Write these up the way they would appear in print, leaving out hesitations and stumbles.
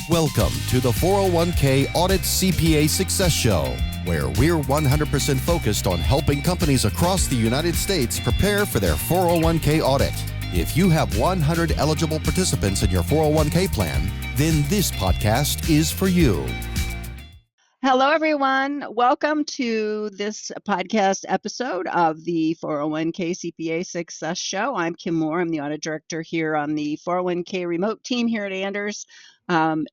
Welcome to the 401k Audit CPA Success Show, where we're 100% focused on helping companies across the United States prepare for their 401k audit. If you have 100 eligible participants in your 401k plan, then this podcast is for you. Hello, everyone. Welcome to this podcast episode of the 401k CPA Success Show. I'm Kim Moore. I'm the audit director here on the 401k remote team here at Anders. And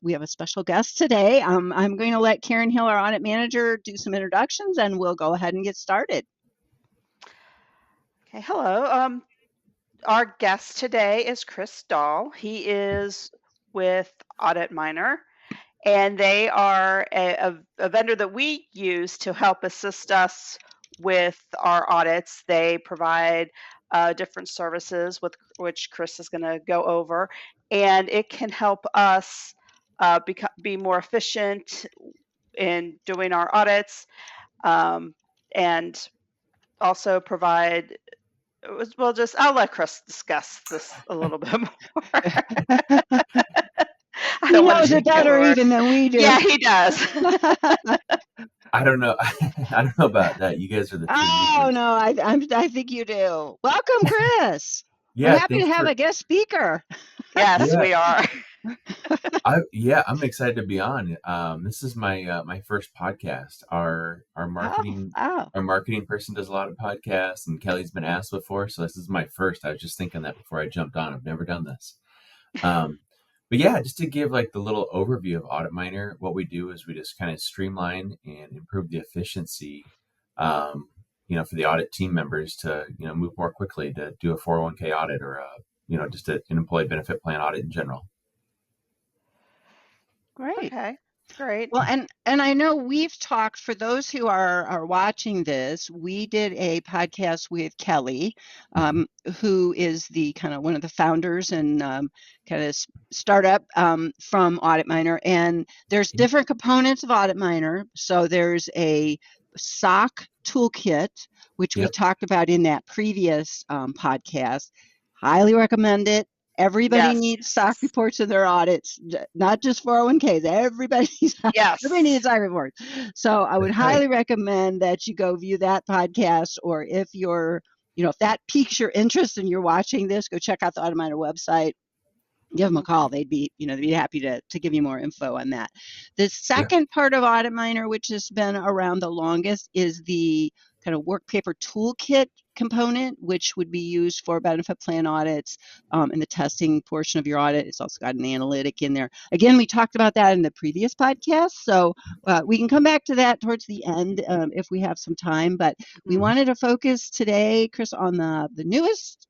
we have a special guest today. I'm going to let Karen Hill, our audit manager, do some introductions, and we'll go ahead and get started. Okay, hello. Our guest today is Chris Dahl. He is with AuditMiner, and they are a vendor that we use to help assist us with our audits. They provide different services with which Chris is going to go over, and it can help us be more efficient in doing our audits, and also provide. I'll let Chris discuss this a little bit more. He knows it better even than we do. Yeah, he does. I don't know. I don't know about that. You guys are the two. Oh, no, I think you do. Welcome, Chris. Yeah, we're happy to have a guest speaker. Yes, we are. I'm excited to be on. This is my first podcast. Our marketing person does a lot of podcasts, and Kelly's been asked before, so this is my first. I was just thinking that before I jumped on. I've never done this. But yeah, just to give like the little overview of AuditMiner, what we do is we just kind of streamline and improve the efficiency, for the audit team members to, move more quickly to do a 401k audit or just an employee benefit plan audit in general. Great. Okay, great. Well, and I know we've talked, for those who are watching this, we did a podcast with Kelly, who is the kind of one of the founders and kind of startup from AuditMiner. And there's different components of AuditMiner. So there's a SOC toolkit, which we talked about in that previous podcast. Highly recommend it. Everybody needs SOC reports in their audits, not just 401ks. Everybody needs SOC reports. So I would highly recommend that you go view that podcast, or if you're, if that piques your interest and you're watching this, go check out the AuditMiner website. Give them a call. They'd be happy to give you more info on that. The second part of AuditMiner, which has been around the longest, is the kind of work paper toolkit component, which would be used for benefit plan audits and the testing portion of your audit. It's also got an analytic in there. Again, we talked about that in the previous podcast, so we can come back to that towards the end if we have some time. But we wanted to focus today, Chris, on the newest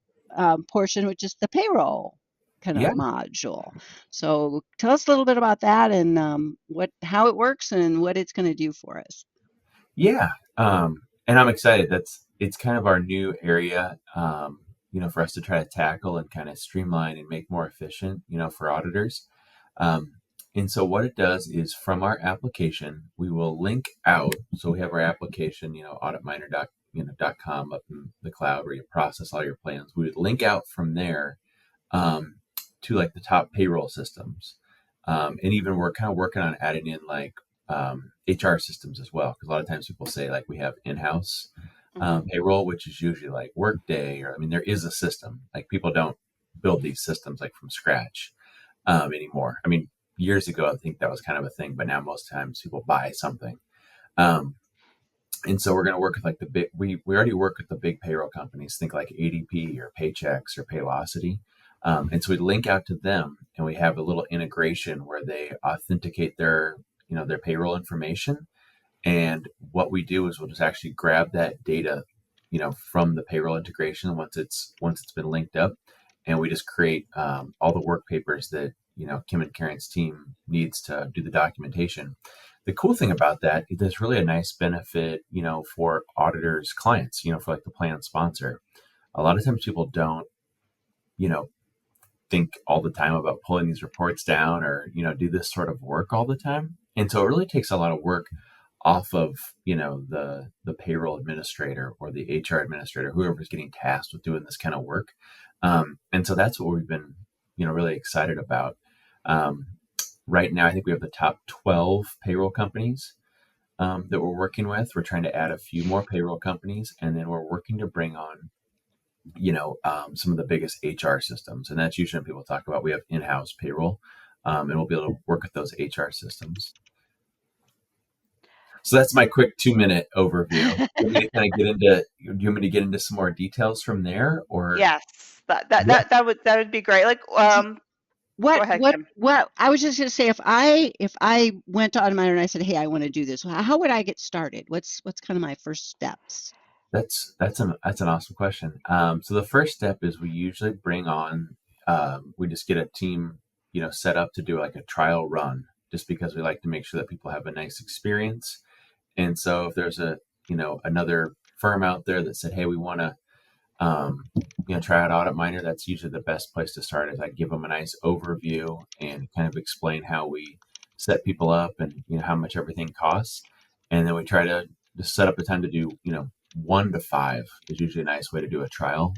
portion, which is the payroll kind of module. So tell us a little bit about that and how it works and what it's going to do for us. Yeah. And I'm excited. It's kind of our new area, for us to try to tackle and kind of streamline and make more efficient, for auditors. And so what it does is, from our application, we will link out. So we have our application, auditminer.com up in the cloud where you process all your plans. We would link out from there to like the top payroll systems. And even we're kind of working on adding in like HR systems as well, because a lot of times people say like we have in-house payroll, which is usually like Workday, or there is a system. Like people don't build these systems like from scratch anymore. Years ago I think that was kind of a thing, but now most times people buy something. And so we're going to work with like the big. We already work with the big payroll companies. Think like ADP or Paychex or Paylocity. And so we link out to them, and we have a little integration where they authenticate their payroll information. And what we do is we'll just actually grab that data, from the payroll integration once it's been linked up, and we just create all the work papers that, Kim and Karen's team needs to do the documentation. The cool thing about that is there's really a nice benefit, for auditors' clients, for like the plan sponsor. A lot of times people don't, think all the time about pulling these reports down or, do this sort of work all the time. And so it really takes a lot of work off of, the payroll administrator or the HR administrator, whoever's getting tasked with doing this kind of work. And so that's what we've been, really excited about. Right now, I think we have the top 12 payroll companies that we're working with. We're trying to add a few more payroll companies, and then we're working to bring on, some of the biggest HR systems. And that's usually when people talk about we have in-house payroll, and we'll be able to work with those HR systems. So that's my quick 2-minute overview. Do you want me to kind of get into? Do you want me to get into some more details from there, or? Yes, Yeah, that would be great. Like, go ahead, Kim. What I was just going to say, if I went to AuditMiner and I said, hey, I want to do this, how would I get started? What's kind of my first steps? that's an awesome question. So the first step is we usually bring on, we just get a team, set up to do like a trial run, just because we like to make sure that people have a nice experience. And so if there's another firm out there that said, hey, we want to, try out AuditMiner, that's usually the best place to start. Is I give them a nice overview and kind of explain how we set people up and how much everything costs, and then we try to just set up a time to do 1 to 5 is usually a nice way to do a trial.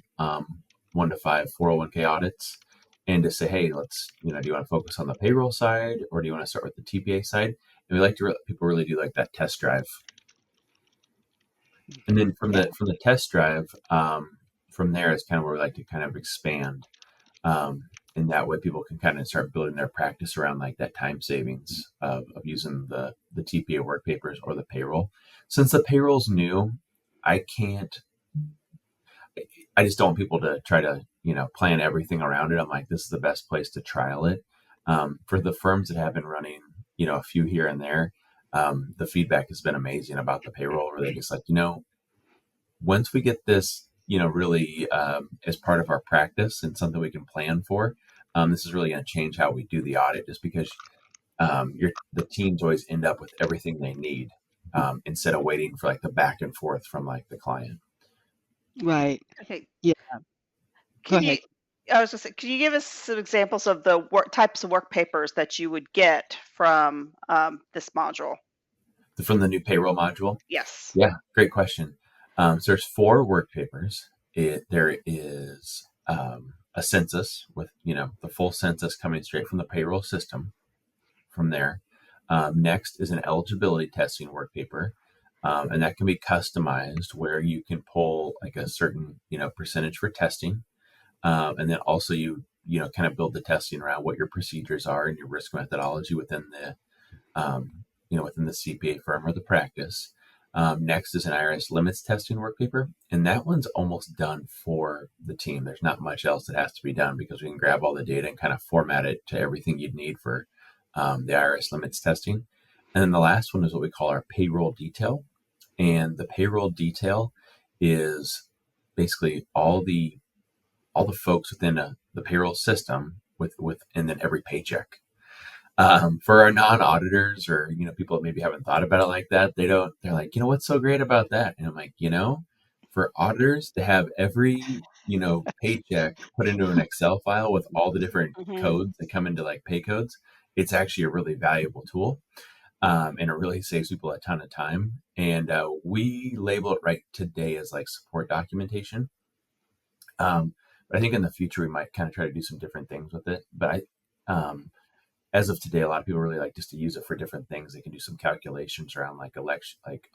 1 to 5 401k audits, and to say, hey, let's do you want to focus on the payroll side or do you want to start with the TPA side? And we like to people really do like that test drive. And then from the test drive, from there is kind of where we like to kind of expand. And that way people can kind of start building their practice around like that time savings of using the TPA work papers or the payroll. Since the payroll's new, I just don't want people to try to, plan everything around it. I'm like, this is the best place to trial it. For the firms that have been running, a few here and there, the feedback has been amazing about the payroll, where they're just like, once we get this, really as part of our practice and something we can plan for, this is really going to change how we do the audit, just because the teams always end up with everything they need, instead of waiting for like the back and forth from like the client. Right. Okay. Yeah. Go ahead. I was just saying, can you give us some examples of the types of work papers that you would get from this module? From the new payroll module? Yes. Yeah, great question. So there's 4 work papers. There is a census with the full census coming straight from the payroll system. From there, next is an eligibility testing work paper, and that can be customized where you can pull like a certain percentage for testing, and then also you kind of build the testing around what your procedures are and your risk methodology within the within the CPA firm or the practice. Next is an IRS limits testing work paper, and that one's almost done for the team. There's not much else that has to be done, because we can grab all the data and kind of format it to everything you'd need for the IRS limits testing. And then the last one is what we call our payroll detail. And the payroll detail is basically all the folks within the payroll system with and then every paycheck. For our non-auditors, or people that maybe haven't thought about it like that, they're like, what's so great about that? And I'm like, for auditors to have every paycheck put into an Excel file with all the different codes that come into like pay codes, it's actually a really valuable tool, and it really saves people a ton of time. And we label it right today as like support documentation. But I think in the future we might kind of try to do some different things with it. But as of today, a lot of people really like just to use it for different things. They can do some calculations around like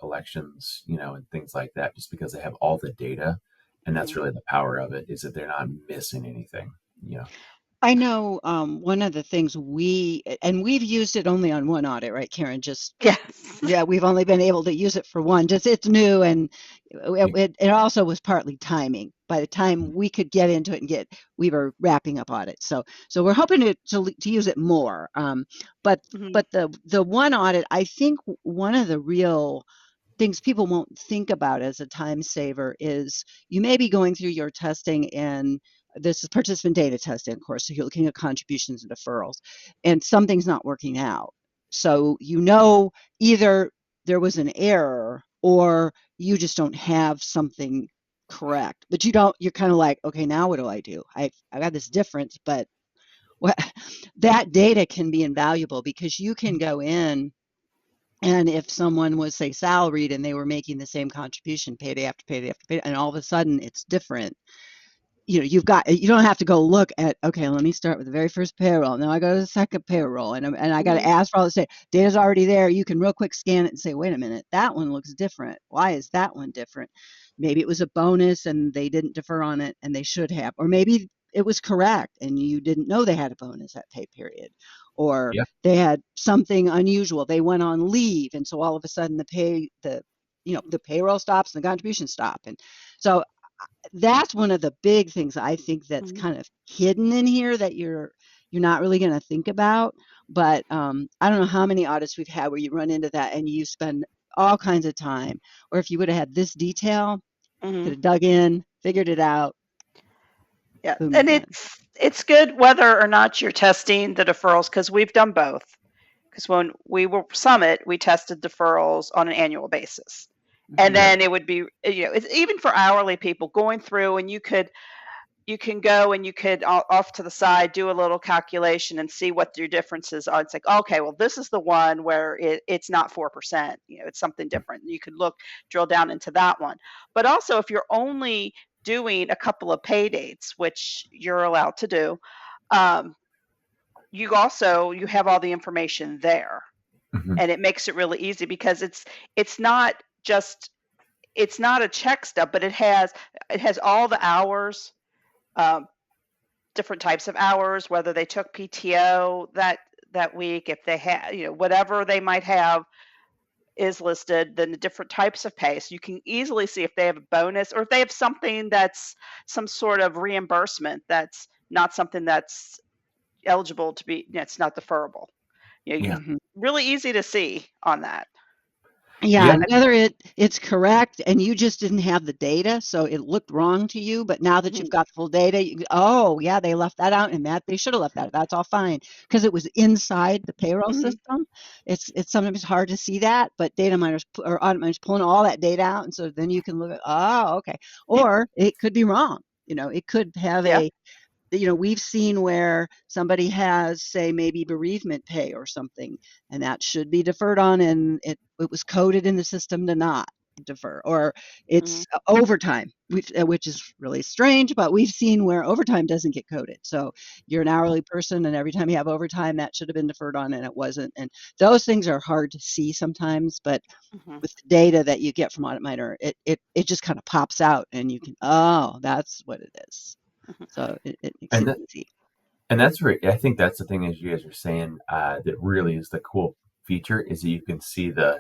elections, and things like that, just because they have all the data. And that's really the power of it, is that they're not missing anything. I know one of the things we've used it only on one audit, right, Karen? Yes. Yeah, we've only been able to use it for one. Just it's new, and it also was partly timing. By the time we could get into it we were wrapping up audits. So we're hoping to use it more. But the one audit, I think one of the real things people won't think about as a time saver is you may be going through your testing, and this is participant data testing, of course, so you're looking at contributions and deferrals, and something's not working out. So either there was an error or you just don't have something correct, but you're kind of like, okay, now what do I do? I got this difference, but that data can be invaluable, because you can go in, and if someone was, say, salaried and they were making the same contribution payday after payday after payday, and all of a sudden it's different, you don't have to go look at, okay, let me start with the very first payroll. Now I go to the second payroll and I got to ask for all this data. Data's already there. You can real quick scan it and say, wait a minute, that one looks different. Why is that one different? Maybe it was a bonus and they didn't defer on it and they should have, or maybe it was correct and you didn't know they had a bonus that pay period, or they had something unusual. They went on leave. And so all of a sudden the payroll stops and the contribution stop. And so that's one of the big things I think that's kind of hidden in here that you're not really going to think about. But I don't know how many audits we've had where you run into that and you spend all kinds of time. Or if you would have had this detail, could have dug in, figured it out. Yeah, and it's good whether or not you're testing the deferrals, because we've done both. Because when we were Summit, we tested deferrals on an annual basis. And then it would be, it's even for hourly people going through, and you can go and you could off to the side do a little calculation and see what your differences are. It's like, okay, well, this is the one where it's not 4%. It's something different. You could drill down into that one. But also, if you're only doing a couple of pay dates, which you're allowed to do, you have all the information there. And it makes it really easy, because it's not a check stub, but it has all the hours, different types of hours, whether they took PTO that week, if they had, whatever they might have is listed, then the different types of pay. So you can easily see if they have a bonus or if they have something that's some sort of reimbursement that's not something that's eligible to be, it's not deferrable. Really easy to see on that. Yeah, whether it's correct and you just didn't have the data, so it looked wrong to you, but now that you've got the full data, they left that out, and that they should have left that. That's all fine, because it was inside the payroll system. It's sometimes hard to see that, but data miners or audit miners pulling all that data out, and so then you can look at, okay, or it could be wrong. It could have we've seen where somebody has, say, maybe bereavement pay or something, and that should be deferred on, and it was coded in the system to not defer, or it's overtime, which is really strange, but we've seen where overtime doesn't get coded. So you're an hourly person, and every time you have overtime, that should have been deferred on, and it wasn't. And those things are hard to see sometimes, but with the data that you get from AuditMiner, it just kind of pops out, and you can, that's what it is. So it makes it easy. And that's where I think that's the thing, as you guys are saying, that really is the cool feature, is that you can see the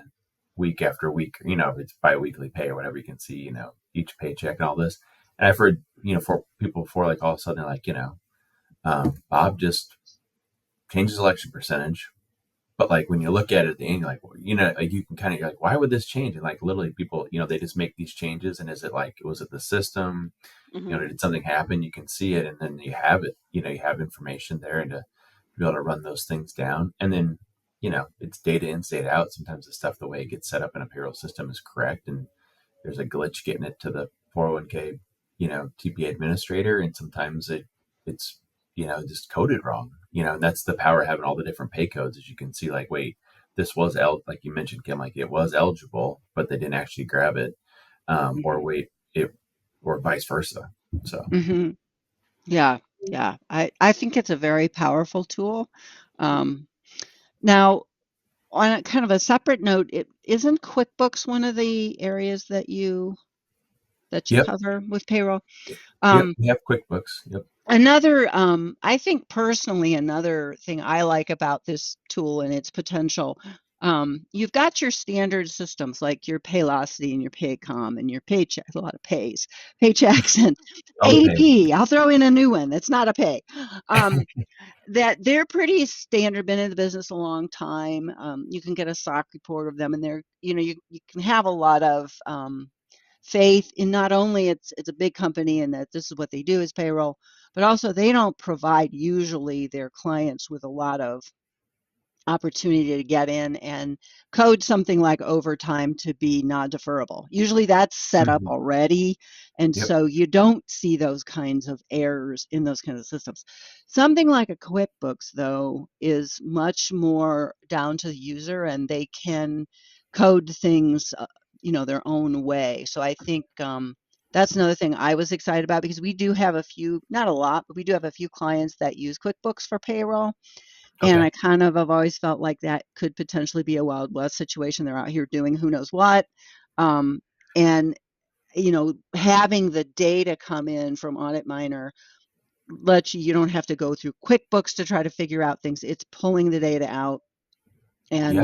week after week, if it's bi-weekly pay or whatever, you can see, each paycheck and all this. And I've heard, for people before, like all of a sudden, like, Bob just changes election percentage. But like when you look at it at the end, you're like, you can kind of, like, why would this change? And like literally people, they just make these changes. And is it like, was it the system? Did something happen? You can see it, and then you have it. You have information there, and to be able to run those things down. And then, it's data in, data out. Sometimes the stuff, the way it gets set up in a payroll system is correct, and there's a glitch getting it to the 401k, TPA administrator, and sometimes it's just coded wrong. And that's the power of having all the different pay codes, as you can see, like, wait, this was like you mentioned, Kim, like it was eligible, but they didn't actually grab it, or wait, or vice versa. So yeah, I think it's a very powerful tool. Now, on a kind of a separate note, isn't QuickBooks one of the areas that you cover with payroll? We have QuickBooks. Yep. Another, I think personally, another thing I like about this tool and its potential, you've got your standard systems like your Paylocity and your Paycom and your Paycheck, a lot of paychecks and ADP. I'll throw in a new one that's not a pay. That they're pretty standard, been in the business a long time. You can get a SOC report of them, and they're, you can have a lot of faith in not only it's a big company and that this is what they do is payroll, but also they don't provide usually their clients with a lot of opportunity to get in and code something like overtime to be non-deferrable. Usually that's set up already, and so you don't see those kinds of errors in those kinds of systems. Something like a QuickBooks, though, is much more down to the user, and they can code things their own way. So I think That's another thing I was excited about because we do have a few, not a lot, but we do have a few clients that use QuickBooks for payroll. And Okay. I kind of have always felt like that could potentially be a Wild West situation. They're out here doing who knows what. And, having the data come in from AuditMiner lets you don't have to go through QuickBooks to try to figure out things. It's pulling the data out. And,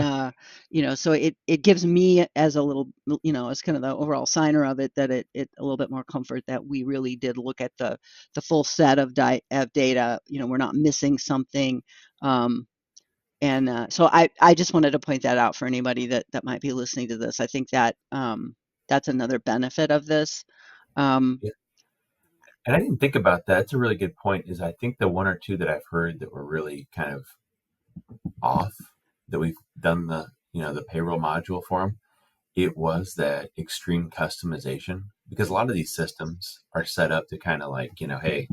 Yeah. so it gives me as a little, as kind of the overall signer of it, that it a little bit more comfort that we really did look at the full set of data. We're not missing something. So I just wanted to point that out for anybody that might be listening to this. I think that that's another benefit of this. Yeah. And I didn't think about that. It's a really good point. Is I think the one or two that I've heard that were really kind of off that we've done the payroll module for them, it was that extreme customization, because a lot of these systems are set up to kind of like, hey,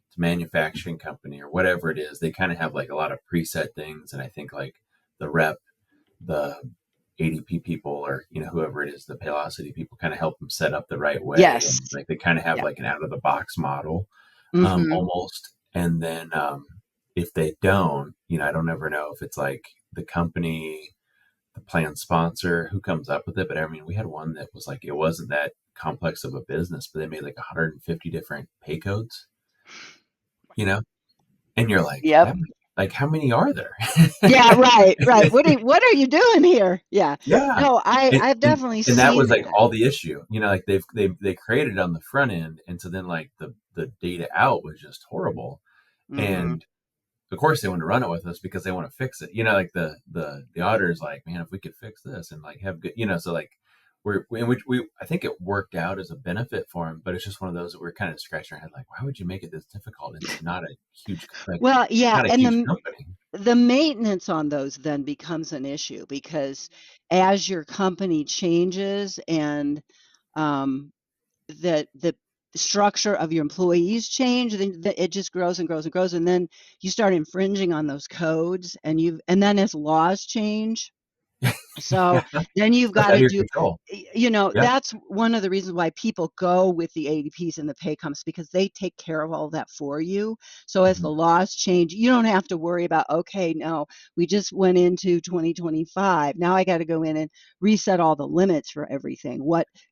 it's a manufacturing company or whatever it is. They kind of have like a lot of preset things. And I think like the rep, the ADP people, or whoever it is, the Paylocity people, kind of help them set up the right way, Yes. and like they kind of have Yeah. like an out of the box model, Mm-hmm. almost. And then if they don't, I don't ever know if it's like the company, the plan sponsor who comes up with it. But I mean, we had one that was like, it wasn't that complex of a business, but they made like 150 different pay codes, and you're like, Yep. how many are there? Yeah, right. What are you doing here? Yeah. Yeah. No, And, I've and, definitely and that seen was like that. all the issue, like they created it on the front end. And so then like the data out was just horrible. Mm-hmm. And of course they want to run it with us because they want to fix it. Like the auditor's like, man, if we could fix this and like have good, so like I think it worked out as a benefit for him, but it's just one of those that we're kind of scratching our head like, why would you make it this difficult? It's not a huge, like, Well, yeah, not a and huge company. the maintenance on those then becomes an issue because as your company changes and the structure of your employees change, then it just grows and grows and grows, and then you start infringing on those codes, and then as laws change, so then you've That's got out of to your do, control. Yeah. that's one of the reasons why people go with the ADPs and the pay comps because they take care of all that for you. So as Mhm. the laws change, you don't have to worry about, okay, no, we just went into 2025. Now I got to go in and reset all the limits for everything.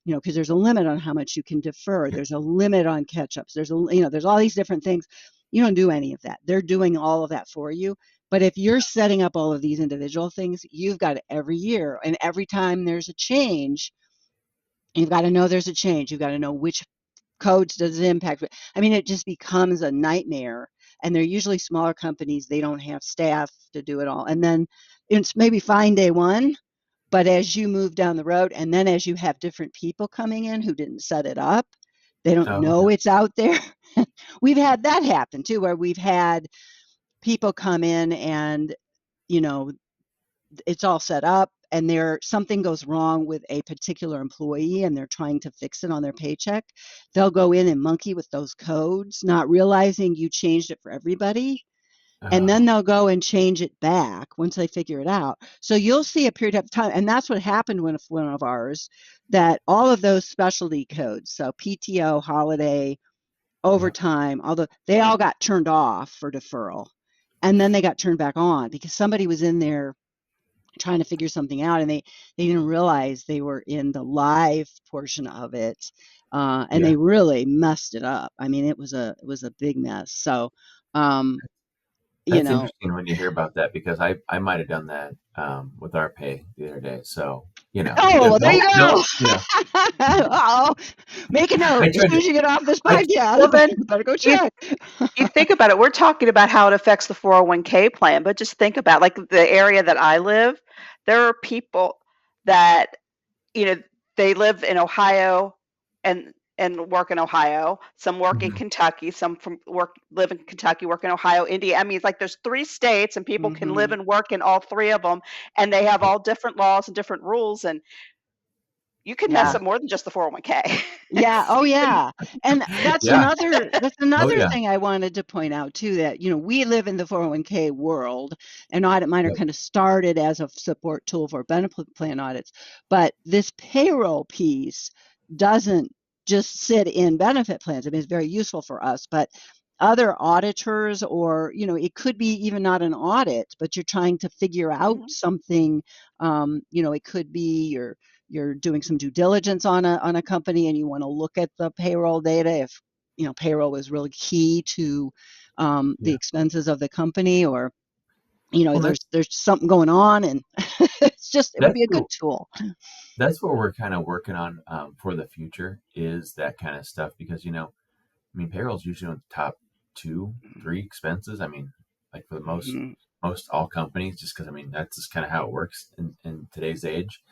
Because there's a limit on how much you can defer. There's a limit on catch-ups. There's all these different things. You don't do any of that. They're doing all of that for you. But if you're setting up all of these individual things, you've got it every year. And every time there's a change, you've got to know there's a change. You've got to know which codes does it impact. I mean, it just becomes a nightmare. And they're usually smaller companies. They don't have staff to do it all. And then it's maybe fine day one, but as you move down the road, and then as you have different people coming in who didn't set it up, they don't Oh, know it's out there. We've had that happen too, where we've had people come in and you know it's all set up and something goes wrong with a particular employee and they're trying to fix it on their paycheck, they'll go in and monkey with those codes, not realizing you changed it for everybody. And oh, then they'll go and change it back once they figure it out. So you'll see a period of time, and that's what happened with one of ours, that all of those specialty codes, so PTO, holiday, yeah, overtime, although they all got turned off for deferral. And then they got turned back on because somebody was in there trying to figure something out and they didn't realize they were in the live portion of it, and yeah. they really messed it up. I mean, it was a big mess. So you That's know interesting when you hear about that, because I might have done that with our pay the other day. So oh, well, there you no, go. no, Oh, make a note I as tried soon to. as you get off this I Well, podcast. then You better go you check. you think about it. We're talking about how it affects the 401k plan, but just think about like the area that I live. There are people that you know they live in Ohio and work in Ohio. Some work in Mhm. Kentucky. Some from work live in Kentucky, work in Ohio, India. I mean, it's like there's 3 states, and people can live Hmm. and work in all 3 of them, and they have all different laws and different rules, and you can mess Yeah. up more than just the 401k. Yeah, oh yeah. And that's Yeah. another that's Oh another yeah. thing I wanted to point out too, that we live in the 401k world, and AuditMiner Yep. kind of started as a support tool for benefit plan audits, but this payroll piece doesn't just sit in benefit plans. I mean, it's very useful for us, but other auditors, or it could be even not an audit, but you're trying to figure out something. It could be you're doing some due diligence on a company, and you want to look at the payroll data if payroll is really key to the expenses of the company, or Well, there's something going on, and it would that's be a good what, tool. that's what we're kind of working on for the future, is that kind of stuff, because I mean, payroll's usually on the top 2-3 expenses. I mean, like for the most all companies, just because I mean that's just kind of how it works in today's age.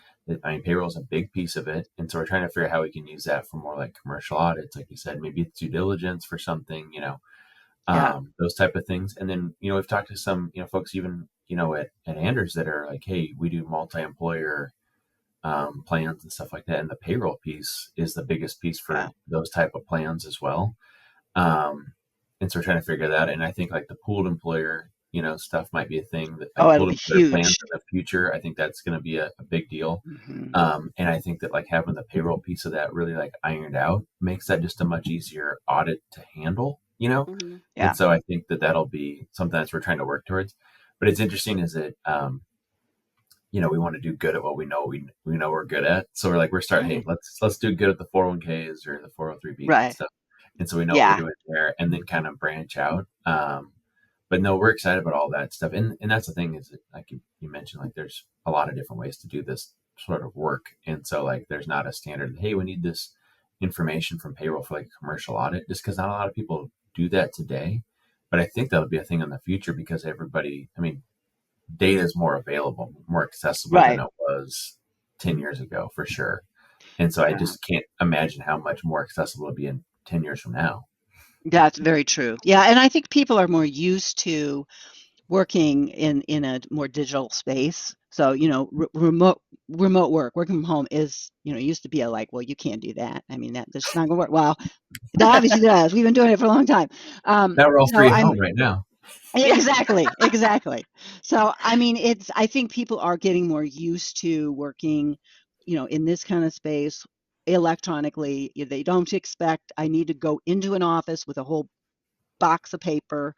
I mean, payroll is a big piece of it, and so we're trying to figure out how we can use that for more like commercial audits, like you said, maybe it's due diligence for something, those type of things. And then we've talked to some folks even at Anders that are like, hey, we do multi-employer plans and stuff like that, and the payroll piece is the biggest piece for those type of plans as well. And so we're trying to figure that out. And I think like the pooled employer, stuff might be a thing that like It'll pooled be employer plans huge. in the future. I think that's going to be a big deal. And I think that like having the payroll piece of that really like ironed out makes that just a much easier audit to handle, And so I think that that'll be something that we're trying to work towards. But it's interesting is that, we want to do good at what we know we're good at. So we're starting, hey, let's do good at the 401ks or the 403bs and stuff. And so we know what we're doing there, and then kind of branch out. But no, we're excited about all that stuff. And that's the thing is that, like you mentioned, like there's a lot of different ways to do this sort of work. And so like there's not a standard, hey, we need this information from payroll for like a commercial audit, just because not a lot of people do that today. But I think that'll be a thing in the future because everybody, I mean, data is more available, more accessible than it was 10 years ago, for sure. And so I just can't imagine how much more accessible it'll be in 10 years from now. That's very true. Yeah, and I think people are more used to working in a more digital space. So, remote work, working from home is, used to be well, you can't do that. I mean, that's not gonna work. Well, it obviously does. We've been doing it for a long time. Now we're all free at home right now. Exactly. So, I mean, I think people are getting more used to working, in this kind of space electronically. They don't expect I need to go into an office with a whole box of paper.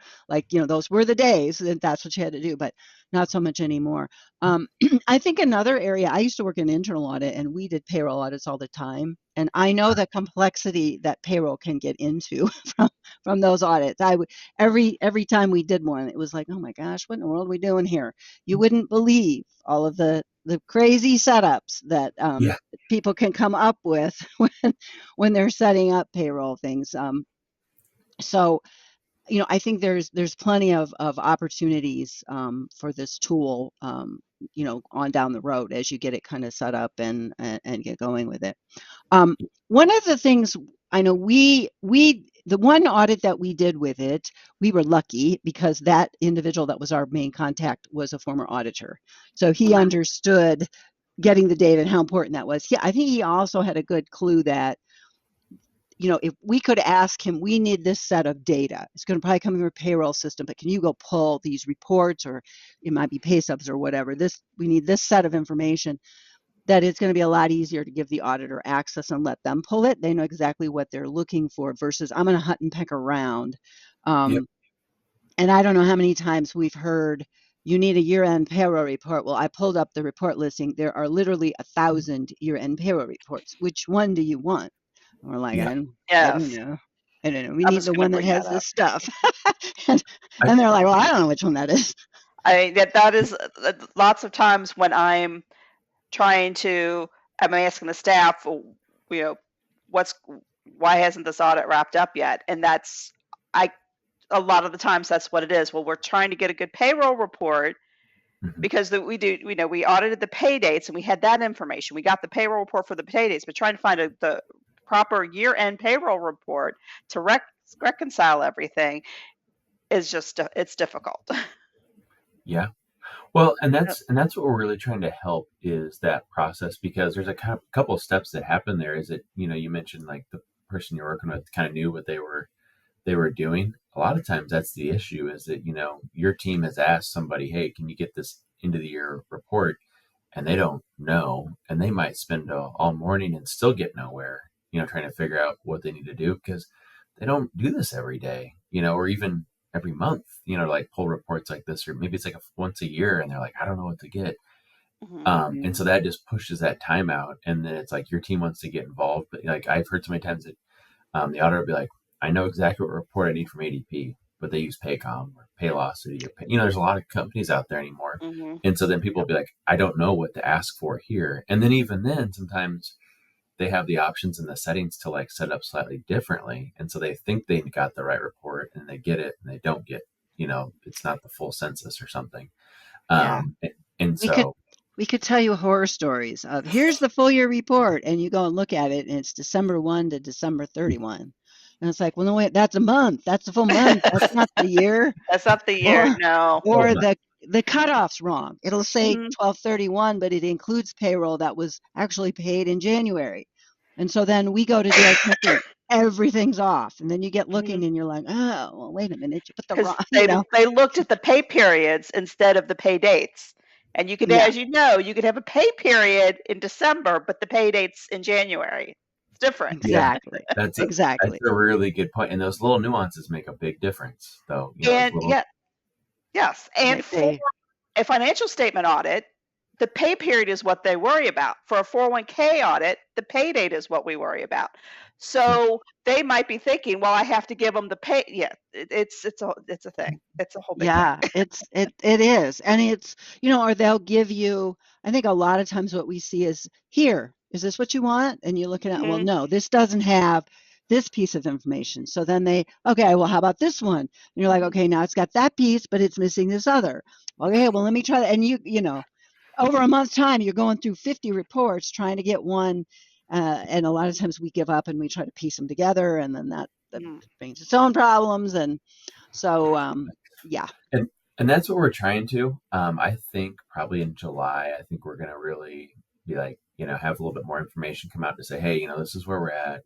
Those were the days that that's what you had to do, but not so much anymore. I think another area, I used to work in internal audit, and we did payroll audits all the time. And I know the complexity that payroll can get into from those audits. Every time we did one, it was like, oh my gosh, what in the world are we doing here? You wouldn't believe all of the crazy setups that people can come up with when they're setting up payroll things. So I think there's plenty of opportunities for this tool, on down the road as you get it kind of set up and get going with it. One of the things I know the one audit that we did with it, we were lucky because that individual that was our main contact was a former auditor. So he understood getting the data and how important that was. I think he also had a good clue that if we could ask him, we need this set of data. It's going to probably come in your payroll system, but can you go pull these reports, or it might be pay stubs or whatever. We need this set of information. That it's going to be a lot easier to give the auditor access and let them pull it. They know exactly what they're looking for versus I'm going to hunt and peck around. And I don't know how many times we've heard you need a year-end payroll report. Well, I pulled up the report listing. There are literally 1,000 year-end payroll reports. Which one do you want? And we're like, I don't know. I don't know. We need the one that has this stuff. and they're like, well, I don't know which one that is. That is lots of times when I'm asking the staff, why hasn't this audit wrapped up yet? And a lot of the times that's what it is. Well, we're trying to get a good payroll report because we audited the pay dates and we had that information. We got the payroll report for the pay dates, but trying to find the proper year-end payroll report to reconcile everything is just, it's difficult. Yeah. Well, and that's what we're really trying to help is that process, because there's a couple of steps that happen there. Is it, you mentioned like the person you're working with kind of knew what they were doing. A lot of times that's the issue, is that, your team has asked somebody, hey, can you get this into the year report? And they don't know, and they might spend all morning and still get nowhere, trying to figure out what they need to do, because they don't do this every day, or even every month, like pull reports like this, or maybe it's like once a year, and they're like, I don't know what to get. And so that just pushes that time out. And then it's like your team wants to get involved. But like I've heard so many times that the auditor will be like, I know exactly what report I need from ADP, but they use Paycom or Paylocity. There's a lot of companies out there anymore. And so then people will be like, I don't know what to ask for here. And then even then, sometimes they have the options in the settings to like set up slightly differently. And so they think they got the right report and they get it and they don't get, it's not the full census or something. And so we could tell you horror stories of here's the full year report, and you go and look at it and it's December 1 to December 31. And it's like, well, no, wait, that's a month. That's a full month. That's not the year. That's not the year, no. Or the cutoff's wrong. It'll say 12/31, but it includes payroll that was actually paid in January. And so then we go to do our checking. Everything's off. And then you get looking and you're like, oh, well, wait a minute. You put the wrong, they looked at the pay periods instead of the pay dates. And you could, as you know, you could have a pay period in December, but the pay date's in January. It's different. Exactly. That's a really good point. And those little nuances make a big difference, though. Yes. And for a financial statement audit, the pay period is what they worry about. For a 401k audit, the pay date is what we worry about. So they might be thinking, well, I have to give them the pay. Yeah, it's a thing. It's a whole big thing. it is. And it's, or they'll give you, I think a lot of times what we see is, here, is this what you want? And you're looking at, well, no, this doesn't have this piece of information. So then okay, well, how about this one? And you're like, okay, now it's got that piece, but it's missing this other. Okay, well, let me try that. And over a month's time, you're going through 50 reports trying to get one. And a lot of times we give up and we try to piece them together, and then that brings its own problems. And so, And that's what we're trying to. I think probably in July, I think we're going to really be like, have a little bit more information come out to say, hey, this is where we're at.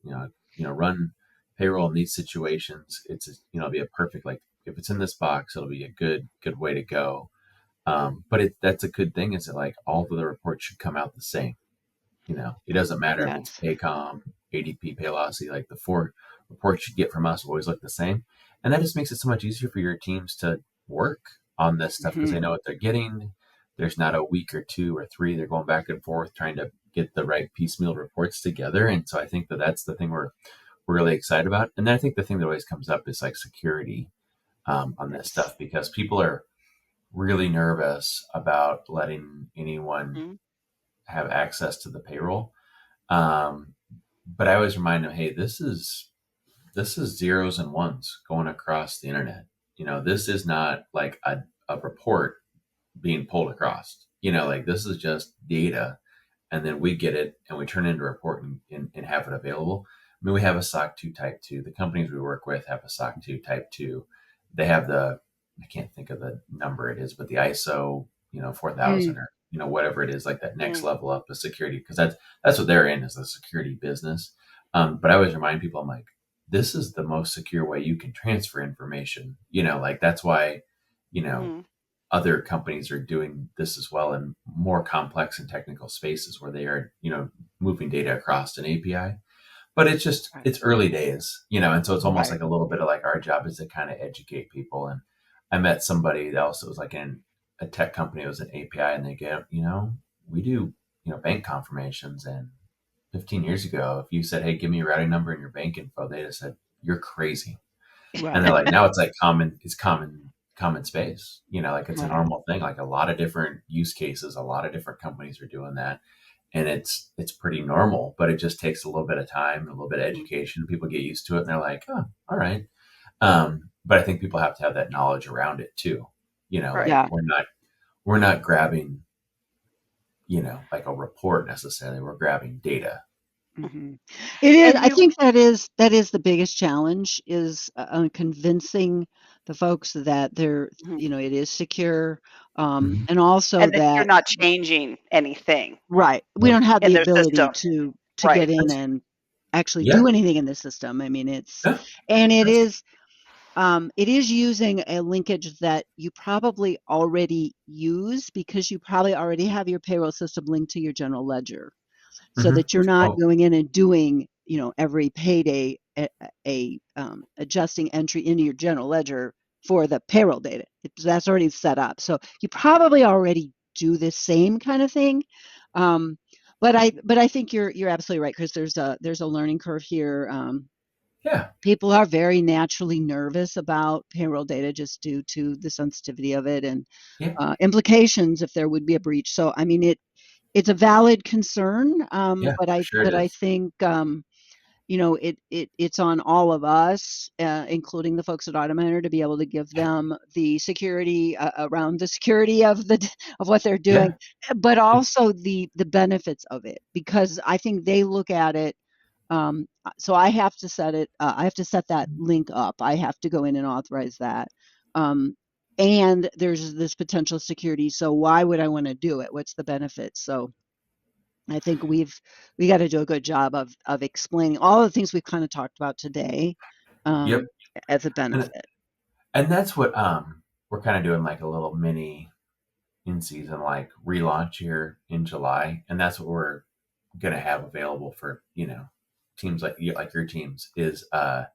Run payroll in these situations. It's it'll be a perfect, like, if it's in this box, it'll be a good way to go. But that's a good thing, is that like all of the reports should come out the same. It doesn't matter if it's Paycom, ADP, Paylocity, like the 4 reports you get from us will always look the same. And that just makes it so much easier for your teams to work on this stuff, because they know what they're getting. There's not a week or 2 or 3. They're going back and forth trying to get the right piecemeal reports together. And so I think that's the thing we're really excited about. And then I think the thing that always comes up is like security on this stuff, because people are really nervous about letting anyone have access to the payroll. But I always remind them, hey, this is zeros and ones going across the internet. This is not like a report being pulled across. Like this is just data, and then we get it and we turn it into a report and have it available. I mean, we have a SOC 2 Type 2. The companies we work with have a SOC 2 Type 2. They have I can't think of the number it is, but the ISO, 4000 or, whatever it is, like that next level up of security, because that's what they're in, is the security business. But I always remind people, I'm like, this is the most secure way you can transfer information. Like that's why, other companies are doing this as well in more complex and technical spaces where they are, moving data across an API. But it's just, it's early days, and so it's almost like a little bit of like our job is to kind of educate people. And I met somebody else that was like in a tech company. It was an API, and they get, we do, bank confirmations. And 15 years ago, if you said, hey, give me your routing number and your bank info, they just said, you're crazy. Right. And they're like, now it's like common space, like it's a normal thing. Like a lot of different use cases, a lot of different companies are doing that. And it's pretty normal, but it just takes a little bit of time, a little bit of education. People get used to it and they're like, oh, all right. But I think people have to have that knowledge around it too. Like we're not grabbing, like a report necessarily. We're grabbing data. It is. I think that is the biggest challenge, is convincing the folks that they're, it is secure, and also and that you're not changing anything. Right. We don't have the ability to get in and actually do anything in the system. I mean, and it is using a linkage that you probably already use, because you probably already have your payroll system linked to your general ledger, so that you're not going in and doing every payday adjusting entry into your general ledger for the payroll data. That's already set up. So you probably already do the same kind of thing. But I think you're absolutely right, Chris. There's a learning curve here. Yeah. People are very naturally nervous about payroll data just due to the sensitivity of it and Yeah. implications if there would be a breach. So I mean, it's a valid concern, Yeah. but I Is. think it's on all of us, including the folks at AuditMiner, to be able to give them the security around the security of what they're doing, but also the benefits of it, because I think they look at it. So I have to set it. I have to set that link up. I have to go in and authorize that. And there's this potential security. So why would I want to do it? What's the benefit? So I think we got to do a good job of explaining all the things we've kind of talked about today Yep. as a benefit. And that's what we're kind of doing, like a little mini in season like relaunch here in July, and that's what we're going to have available for teams like your teams is a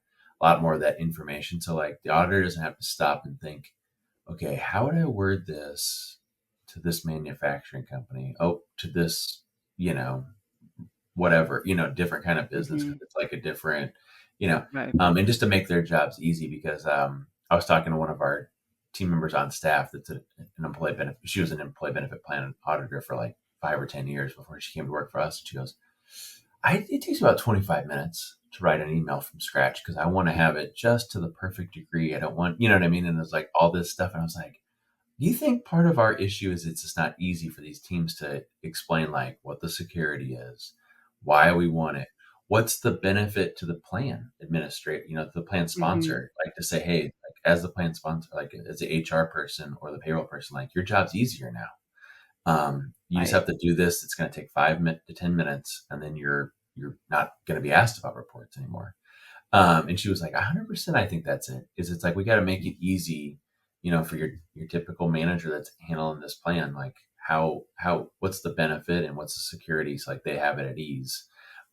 lot more of that information. So like the auditor doesn't have to stop and think, okay, how would I word this to this manufacturing company? Oh, to this, whatever, different kind of business. Mhm. It's like a different, Right. and just to make their jobs easy, because I was talking to one of our team members on staff that's an employee benefit. She was an employee benefit plan auditor for like 5 or 10 years before she came to work for us. And she goes, it takes about 25 minutes to write an email from scratch because I want to have it just to the perfect degree. I don't want, you know what I mean? And there's like all this stuff. And I was like, do you think part of our issue is it's just not easy for these teams to explain like what the security is, why we want it, what's the benefit to the plan administrator, the plan sponsor, like to say, hey, like as the plan sponsor, like as the HR person or the payroll person, like your job's easier now. You just have to do this. It's going to take 5 to 10 minutes, and then you're not going to be asked about reports anymore. And she was like, 100%. I think that's it. It's like we got to make it easy, for your typical manager that's handling this plan. Like what's the benefit and what's the security? So like they have it at ease.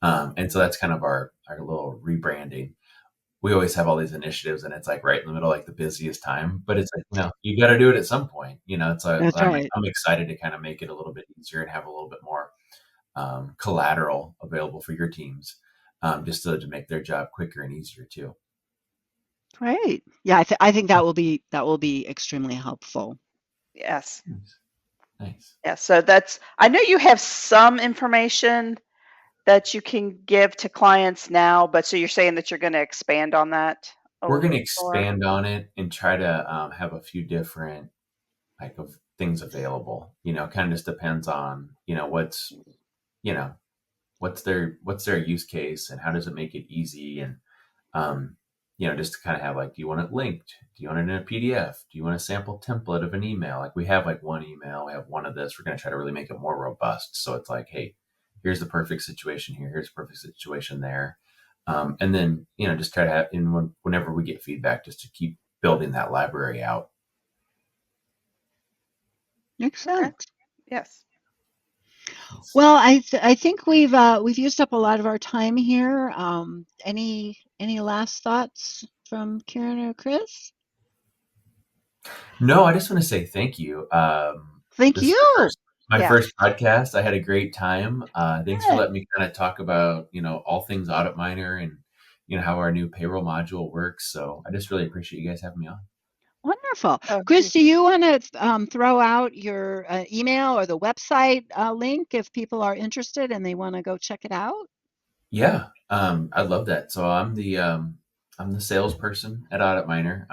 And so that's kind of our little rebranding. We always have all these initiatives, and it's like right in the middle, like the busiest time. But it's like, you got to do it at some point. It's That's I'm right. excited to kind of make it a little bit easier and have a little bit more collateral available for your teams, just to make their job quicker and easier too. Right. Yeah, I think that will be extremely helpful. Yes. Nice. Yeah. So I know you have some information that you can give to clients now, but so you're saying that you're going to expand on that? We're going to expand on it and try to have a few different type of things available. Kind of just depends on what's what's their use case and how does it make it easy, and just to kind of have like, do you want it linked? Do you want it in a PDF? Do you want a sample template of an email? Like we have like one email, we have one of this. We're going to try to really make it more robust. So it's like, hey, here's the perfect situation here. Here's the perfect situation there. And then, just try to have whenever we get feedback, just to keep building that library out. Makes sense. Yes. Well, I think we've used up a lot of our time here. Any last thoughts from Karen or Chris? No, I just want to say thank you. Thank you. My first podcast. I had a great time. Thanks for letting me kind of talk about, all things AuditMiner and, how our new payroll module works. So I just really appreciate you guys having me on. Wonderful. Chris, do you want to throw out your email or the website link if people are interested and they want to go check it out? Yeah, I'd love that. So I'm the salesperson at AuditMiner.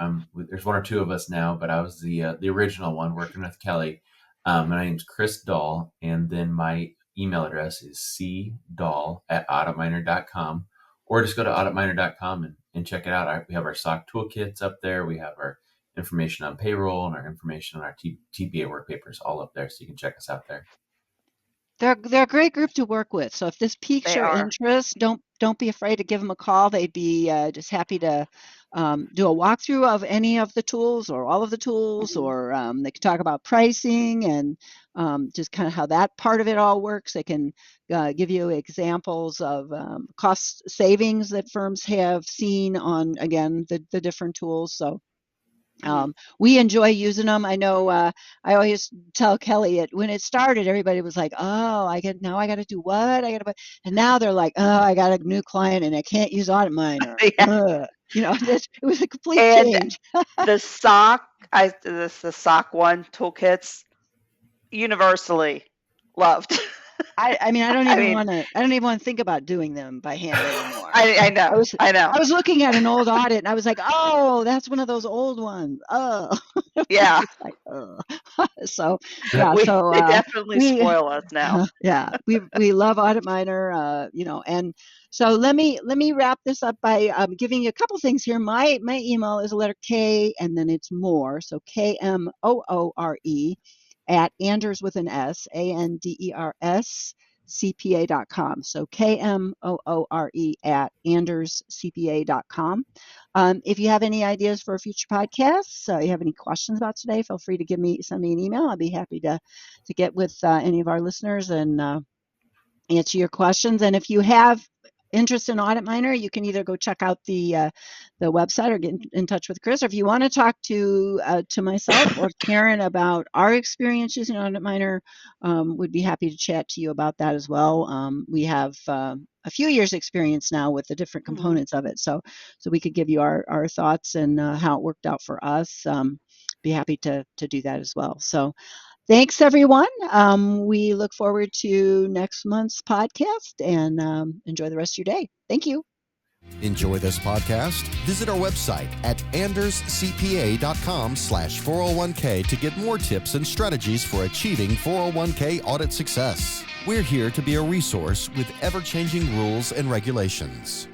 There's one or two of us now, but I was the original one working with Kelly. My name's Chris Dahl, and then my email address is cdahl@auditminer.com, or just go to auditminer.com and check it out. We have our SOC toolkits up there. We have our information on payroll and our information on our TPA work papers all up there, so you can check us out there. They're a great group to work with. So if this piques your interest, don't be afraid to give them a call. They'd be just happy to do a walkthrough of any of the tools or all of the tools, or they could talk about pricing and just kind of how that part of it all works. They can give you examples of cost savings that firms have seen on, again, the different tools. So we enjoy using them. I know I always tell Kelly when it started, everybody was like, oh, I got to do what? And now they're like, oh, I got a new client and I can't use AuditMiner. Yeah. It was a complete And change. the SOC, the SOC 1 toolkits, universally loved. I mean, I don't even want to think about doing them by hand anymore. I know. I was looking at an old audit and I was like, oh, that's one of those old ones. Oh, Yeah. like, oh. So they definitely spoil us now. Yeah, we love AuditMiner, and so let me wrap this up by giving you a couple things here. My email is a letter K and then it's more, so KMOORE at Anders with an S, ANDERS, CPA.com. So KMOORE at AndersCPA.com. If you have any ideas for future podcasts, you have any questions about today, feel free to send me an email. I'll be happy to get with any of our listeners and answer your questions. And if you have interest in AuditMiner, you can either go check out the website or get in touch with Chris. Or if you want to talk to myself or Karen about our experience using AuditMiner, we'd be happy to chat to you about that as well. We have a few years experience now with the different components of it, so we could give you our thoughts and how it worked out for us. Be happy to do that as well. So thanks, everyone. We look forward to next month's podcast and enjoy the rest of your day. Thank you. Enjoy this podcast? Visit our website at anderscpa.com/401k to get more tips and strategies for achieving 401k audit success. We're here to be a resource with ever-changing rules and regulations.